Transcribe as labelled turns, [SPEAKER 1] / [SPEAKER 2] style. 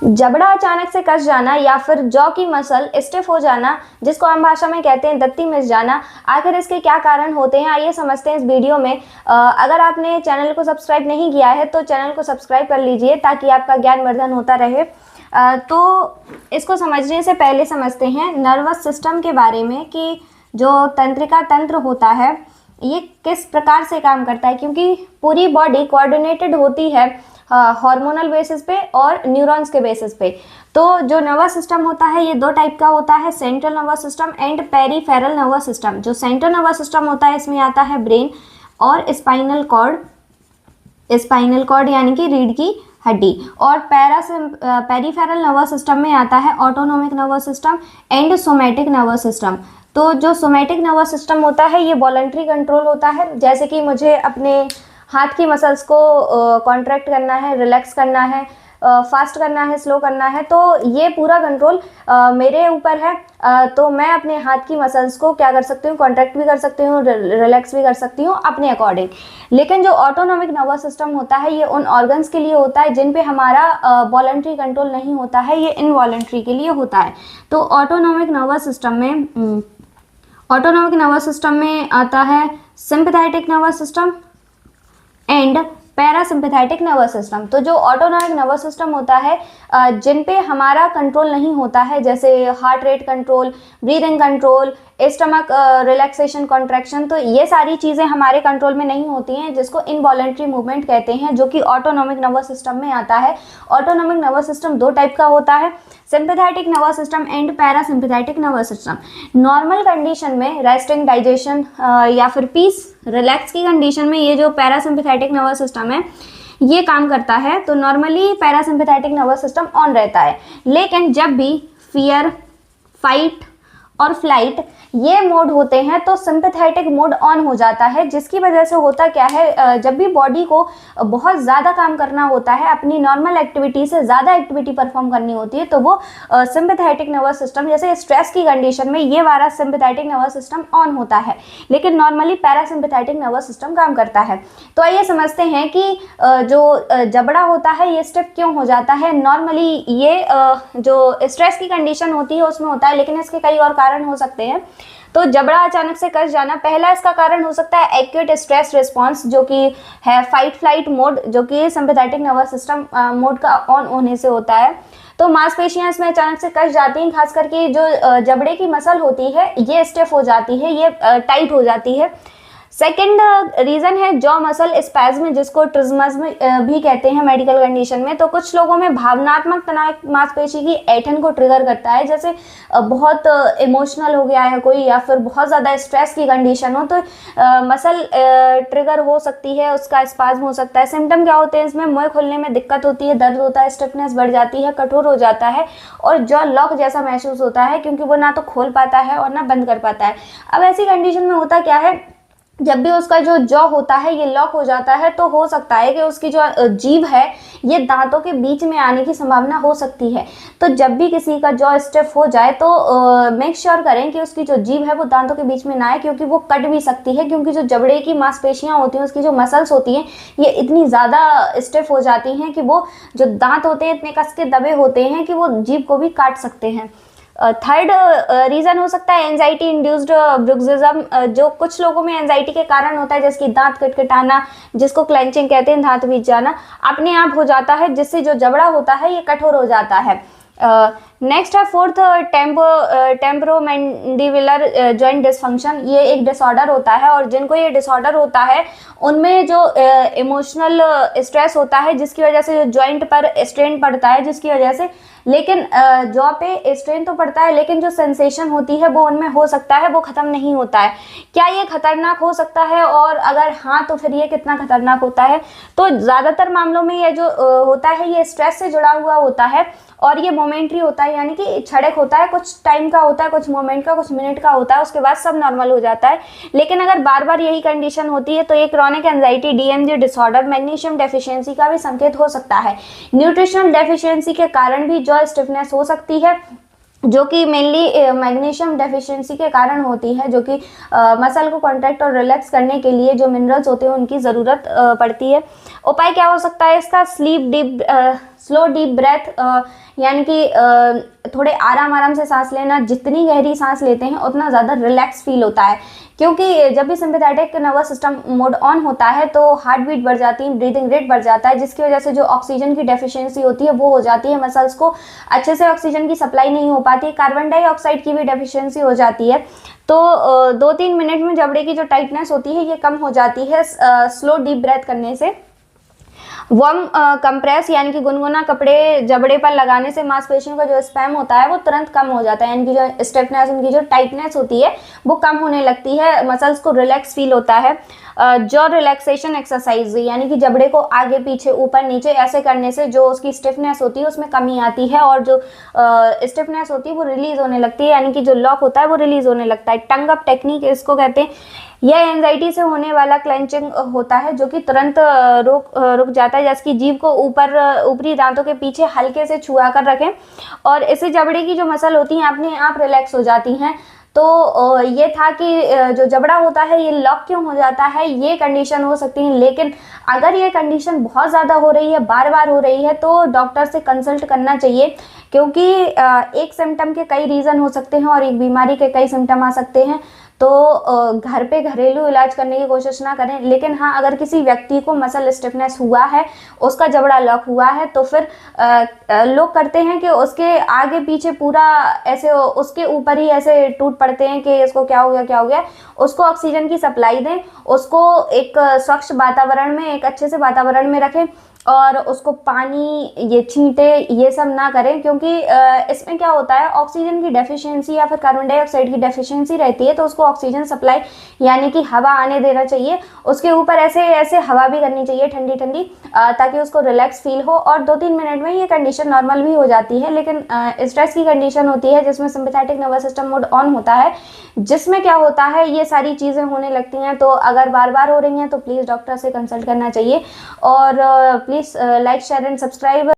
[SPEAKER 1] जबड़ा अचानक से कस जाना या फिर जॉ की मसल स्टिफ हो जाना, जिसको आम भाषा में कहते हैं दत्ती मिस जाना, आखिर इसके क्या कारण होते हैं, आइए समझते हैं इस वीडियो में। अगर आपने चैनल को सब्सक्राइब नहीं किया है तो चैनल को सब्सक्राइब कर लीजिए ताकि आपका ज्ञानवर्धन होता रहे। तो इसको समझने से पहले समझते हैं नर्वस सिस्टम के बारे में कि जो तंत्रिका तंत्र होता है ये किस प्रकार से काम करता है, क्योंकि पूरी बॉडी कोऑर्डिनेटेड होती है हार्मोनल बेसिस पे और न्यूरॉन्स के बेसिस पे। तो जो नर्वस सिस्टम होता है ये दो टाइप का होता है, central nervous system and peripheral nervous system. जो सेंट्रल नर्वस सिस्टम होता है इसमें आता है ब्रेन और स्पाइनल कॉर्ड यानी कि रीढ़ की हड्डी, और पेरिफेरल नर्वस सिस्टम में आता है autonomic nervous system and somatic nervous system. तो जो सोमैटिक नर्वस सिस्टम होता है ये वॉलंटरी कंट्रोल होता है, जैसे कि मुझे अपने हाथ की मसल्स को कॉन्ट्रैक्ट करना है, रिलैक्स करना है, फास्ट करना है, स्लो करना है, तो ये पूरा कंट्रोल मेरे ऊपर है। तो मैं अपने हाथ की मसल्स को क्या कर सकती हूँ, कॉन्ट्रैक्ट भी कर सकती हूँ, रिलैक्स भी कर सकती हूँ अपने अकॉर्डिंग। लेकिन जो ऑटोनोमिक नर्वस सिस्टम होता है ये उन ऑर्गन्स के लिए होता है जिन पे हमारा वॉलंटरी कंट्रोल नहीं होता है, ये इनवॉलंटरी के लिए होता है। तो ऑटोनोमिक नर्वस सिस्टम में आता है sympathetic nervous system and parasympathetic nervous system. तो जो ऑटोनोमिक नर्वस सिस्टम होता है जिन पे हमारा कंट्रोल नहीं होता है, जैसे heart rate control, breathing control, stomach relaxation, contraction, तो ये सारी चीज़ें हमारे कंट्रोल में नहीं होती हैं, जिसको इनवॉलंटरी मूवमेंट कहते हैं, जो कि ऑटोनोमिक नर्वस सिस्टम में आता है। ऑटोनोमिक नर्वस सिस्टम दो टाइप का होता है, sympathetic nervous system and parasympathetic nervous system. Normal condition में रेस्टिंग, डाइजेशन या फिर पीस, रिलैक्स की कंडीशन में ये जो पैरासिम्पैथेटिक नर्वस सिस्टम है ये काम करता है। तो normally parasympathetic nervous system on रहता है, लेकिन जब भी फियर, फाइट और फ्लाइट ये मोड होते हैं तो सिंपैथेटिक मोड ऑन हो जाता है, जिसकी वजह से होता क्या है, जब भी बॉडी को बहुत ज़्यादा काम करना होता है, अपनी नॉर्मल एक्टिविटी से ज़्यादा एक्टिविटी परफॉर्म करनी होती है, तो वो सिंपैथेटिक नर्वस सिस्टम, जैसे स्ट्रेस की कंडीशन में ये वाला सिंपैथेटिक नर्वस सिस्टम ऑन होता है, लेकिन नॉर्मली पैरासिम्पैथेटिक नर्वस सिस्टम काम करता है। तो आइए समझते हैं कि जो जबड़ा होता है ये स्टिफ क्यों हो जाता है। नॉर्मली ये जो स्ट्रेस की कंडीशन होती है उसमें होता है, लेकिन इसके कई और कारण हो सकते हैं। तो जबड़ा अचानक से कस जाना, पहला इसका कारण हो सकता है एक्यूट स्ट्रेस रिस्पांस, जो कि है फाइट फ्लाइट मोड, जो कि सिंपैथेटिक नर्वस सिस्टम मोड का ऑन होने से होता है। तो मांसपेशियां इसमें अचानक से कस जाती हैं, खास करके जो जबड़े की मसल होती है ये स्टिफ हो जाती है, ये टाइट हो जाती है। सेकेंड रीज़न है जॉ मसल स्पैज्म, जिसको ट्रिज्मज्म भी कहते हैं मेडिकल कंडीशन में। तो कुछ लोगों में भावनात्मक तनाव मांसपेशी की ऐंठन को ट्रिगर करता है, जैसे बहुत इमोशनल हो गया है कोई या फिर बहुत ज़्यादा स्ट्रेस की कंडीशन हो तो मसल ट्रिगर हो सकती है, उसका स्पाज्म हो सकता है। सिम्टम क्या होते हैं इसमें, मुंह खोलने में दिक्कत होती है, दर्द होता है, स्टिफनेस बढ़ जाती है, कठोर हो जाता है और जॉ लॉक जैसा महसूस होता है, क्योंकि वो ना तो खोल पाता है और ना बंद कर पाता है। अब ऐसी कंडीशन में होता क्या है, जब भी उसका जो जॉ होता है ये लॉक हो जाता है तो हो सकता है कि उसकी जो जीभ है ये दांतों के बीच में आने की संभावना हो सकती है। तो जब भी किसी का जॉ स्टिफ हो जाए तो मेक श्योर करें कि उसकी जो जीभ है वो दांतों के बीच में ना आए, क्योंकि वो कट भी सकती है, क्योंकि जो जबड़े की मांसपेशियां होती हैं, उसकी जो मसल्स होती हैं ये इतनी ज़्यादा स्टिफ हो जाती हैं कि वो जो दांत होते हैं इतने कस के दबे होते हैं कि वो जीभ को भी काट सकते हैं। थर्ड रीज़न हो सकता है एंजाइटी इंड्यूस्ड ब्रुक्सिज्म, जो कुछ लोगों में एंजाइटी के कारण होता है, जैसे कि दांत कटकटाना, जिसको क्लेंचिंग कहते हैं, दांत बीच जाना, अपने आप हो जाता है, जिससे जो जबड़ा होता है ये कठोर हो जाता है। नेक्स्ट है फोर्थ टेम्पोरोमैंडिबुलर जॉइंट डिसफंक्शन। ये एक डिसऑर्डर होता है और जिनको ये डिसऑर्डर होता है उनमें जो इमोशनल स्ट्रेस होता है, जिसकी वजह से जो जॉइंट पर स्ट्रेन पड़ता है, जिसकी वजह से, लेकिन जॉ पे स्ट्रेन तो पड़ता है लेकिन जो सेंसेशन होती है वो उनमें हो सकता है वो ख़त्म नहीं होता है। क्या ये खतरनाक हो सकता है, और अगर हाँ तो फिर ये कितना खतरनाक होता है? तो ज़्यादातर मामलों में ये जो होता है ये स्ट्रेस से जुड़ा हुआ होता है और ये मोमेंट्री होता है, यानी कि क्षणिक होता है, कुछ टाइम का होता है, कुछ मोमेंट का, कुछ मिनट का होता है, उसके बाद सब नॉर्मल हो जाता है। लेकिन अगर बार बार यही कंडीशन होती है तो ये chronic anxiety, DMG disorder, magnesium deficiency का भी संकेत हो सकता है। न्यूट्रिशनल डेफिशिएंसी के कारण भी जॉ स्टिफनेस हो सकती है, जो कि मेनली मैग्नीशियम डेफिशिएंसी के कारण होती है, जो कि मसल को कॉन्ट्रैक्ट और रिलैक्स करने के लिए जो मिनरल्स होते हैं उनकी ज़रूरत पड़ती है। उपाय क्या हो सकता है इसका? स्लो डीप ब्रेथ, यानी कि थोड़े आराम आराम से सांस लेना। जितनी गहरी सांस लेते हैं उतना ज़्यादा रिलैक्स फील होता है, क्योंकि जब भी sympathetic nervous system mode on होता है तो हार्ट बीट बढ़ जाती है, ब्रीदिंग रेट बढ़ जाता है, जिसकी वजह से जो ऑक्सीजन की डेफिशिएंसी होती है वो हो जाती है, मसल्स को अच्छे से ऑक्सीजन की सप्लाई नहीं हो पाती, कार्बन डाइऑक्साइड की भी डेफिशिएंसी हो जाती है। तो 2-3 मिनट में जबड़े की जो टाइटनेस होती है ये कम हो जाती है स्लो डीप ब्रेथ करने से। वार्म कंप्रेस यानी कि गुनगुना कपड़े जबड़े पर लगाने से मांसपेशियों का जो स्पैम होता है वो तुरंत कम हो जाता है, यानी कि जो स्टिफनेस, उनकी जो टाइटनेस होती है वो कम होने लगती है, मसल्स को रिलैक्स फील होता है। जॉ रिलैक्सेशन एक्सरसाइज यानी कि जबड़े को आगे पीछे ऊपर नीचे ऐसे करने से जो उसकी स्टिफनेस होती है उसमें कमी आती है और जो स्टिफनेस होती है वो रिलीज होने लगती है, यानी कि जो लॉक होता है वो रिलीज होने लगता है। टंग अप टेक्निक इसको कहते हैं। यह एंजाइटी से होने वाला क्लेंचिंग होता है जो कि तुरंत रुक जाता है, जैसे कि जीभ को ऊपरी दांतों के पीछे हल्के से छुआ कर रखें और इससे जबड़े की जो मसल होती हैं अपने आप रिलैक्स हो जाती हैं। तो ये था कि जो जबड़ा होता है ये लॉक क्यों हो जाता है, ये कंडीशन हो सकती है। लेकिन अगर ये कंडीशन बहुत ज़्यादा हो रही है, बार बार हो रही है, तो डॉक्टर से कंसल्ट करना चाहिए, क्योंकि एक सिम्टम के कई रीज़न हो सकते हैं और एक बीमारी के कई सिम्टम आ सकते हैं। तो घर पे घरेलू इलाज करने की कोशिश ना करें। लेकिन हाँ, अगर किसी व्यक्ति को मसल स्टिफनेस हुआ है, उसका जबड़ा लॉक हुआ है, तो फिर लोग करते हैं कि उसके आगे पीछे पूरा ऐसे उसके ऊपर ही ऐसे टूट पड़ते हैं कि इसको क्या हो गया क्या हो गया। उसको ऑक्सीजन की सप्लाई दें, उसको एक स्वच्छ वातावरण में, एक अच्छे से वातावरण में रखें और उसको पानी ये छींटे ये सब ना करें, क्योंकि इसमें क्या होता है, ऑक्सीजन की डेफिशिएंसी या फिर कार्बन डाइऑक्साइड की डेफिशिएंसी रहती है, तो उसको ऑक्सीजन सप्लाई यानी कि हवा आने देना चाहिए। उसके ऊपर ऐसे ऐसे हवा भी करनी चाहिए ठंडी ठंडी, ताकि उसको रिलैक्स फील हो और 2-3 मिनट में ये कंडीशन नॉर्मल भी हो जाती है। लेकिन स्ट्रेस की कंडीशन होती है जिसमें sympathetic nervous system mode on होता है, जिसमें क्या होता है ये सारी चीज़ें होने लगती हैं। तो अगर बार बार हो रही हैं तो प्लीज़ डॉक्टर से कंसल्ट करना चाहिए और please like share and subscribe.